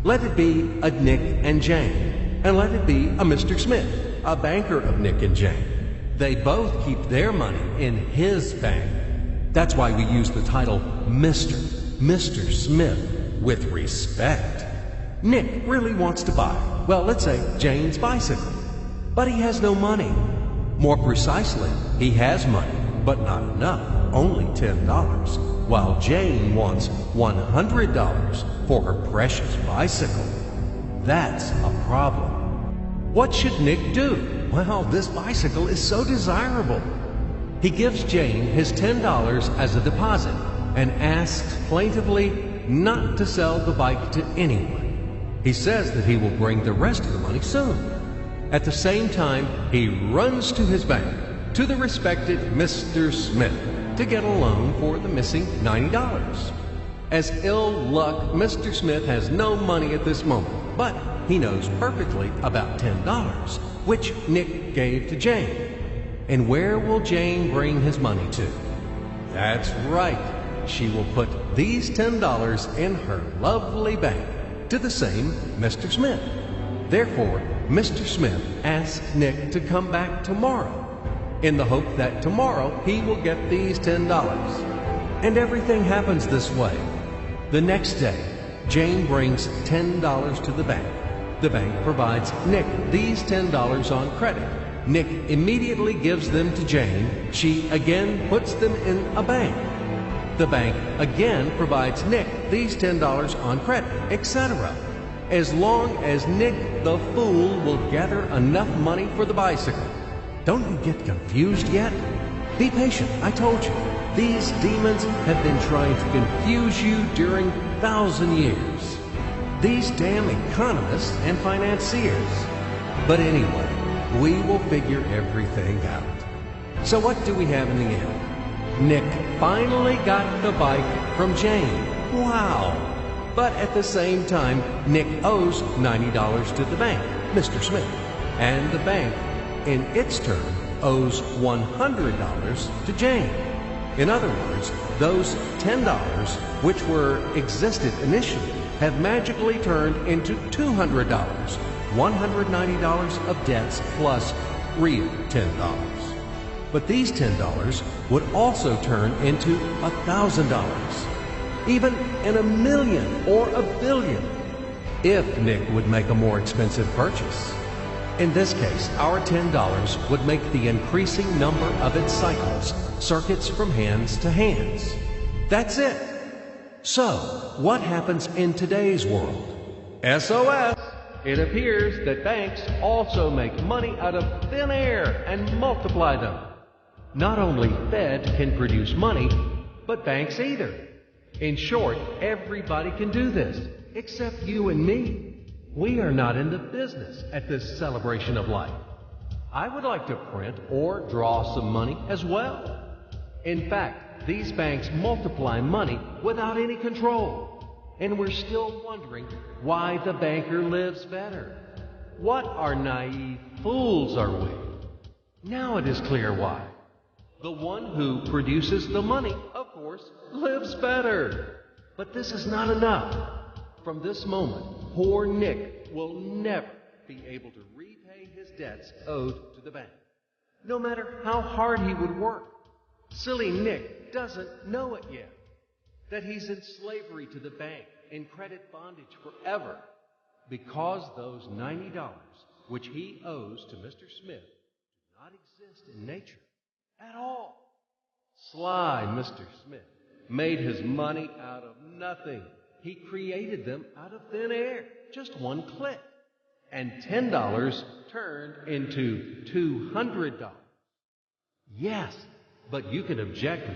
Let it be a Nick and Jane, and let it be a Mr. Smith, a banker of Nick and Jane. They both keep their money in his bank. That's why we use the title Mr. Smith, with respect. Nick really wants to buy, well, let's say Jane's bicycle, but he has no money. More precisely, he has money, but not enough, only $10, while Jane wants $100 for her precious bicycle. That's a problem. What should Nick do? Well, this bicycle is so desirable. He gives Jane his $10 as a deposit and asks plaintively not to sell the bike to anyone. He says that he will bring the rest of the money soon. At the same time, he runs to his bank, to the respected Mr. Smith, to get a loan for the missing $90. As ill luck, Mr. Smith has no money at this moment, but he knows perfectly about $10, which Nick gave to Jane. And where will Jane bring his money to? That's right. She will put these $10 in her lovely bank to the same Mr. Smith. Therefore, Mr. Smith asks Nick to come back tomorrow in the hope that tomorrow he will get these $10. And everything happens this way. The next day, Jane brings $10 to the bank. The bank provides Nick these $10 on credit. Nick immediately gives them to Jane. She again puts them in a bank. The bank again provides Nick these $10 on credit, etc. As long as Nick the fool will gather enough money for the bicycle. Don't you get confused yet? Be patient, I told you. These demons have been trying to confuse you during 1,000 years. These damn economists and financiers. But anyway, we will figure everything out. So what do we have in the end? Nick finally got the bike from Jane. Wow! But at the same time, Nick owes $90 to the bank, Mr. Smith. And the bank, in its turn, owes $100 to Jane. In other words, those $10, which existed initially, have magically turned into $200, $190 of debts plus real $10. But these $10 would also turn into $1,000, even in $1 million or $1 billion, if Nick would make a more expensive purchase. In this case, our $10 would make the increasing number of its cycles, circuits from hands to hands. That's it. So, what happens in today's world? SOS! It appears that banks also make money out of thin air and multiply them. Not only Fed can produce money, but banks either. In short, everybody can do this, except you and me. We are not in the business at this celebration of life. I would like to print or draw some money as well. In fact, these banks multiply money without any control. And we're still wondering why the banker lives better. What are naive fools are we? Now it is clear why. The one who produces the money, of course, lives better. But this is not enough. From this moment, poor Nick will never be able to repay his debts owed to the bank, no matter how hard he would work. Silly Nick doesn't know it yet, that he's in slavery to the bank, in credit bondage forever, because those $90 which he owes to Mr. Smith do not exist in nature at all. Sly Mr. Smith made his money out of nothing. He created them out of thin air, just one click. And $10 turned into $200. Yes, but you can object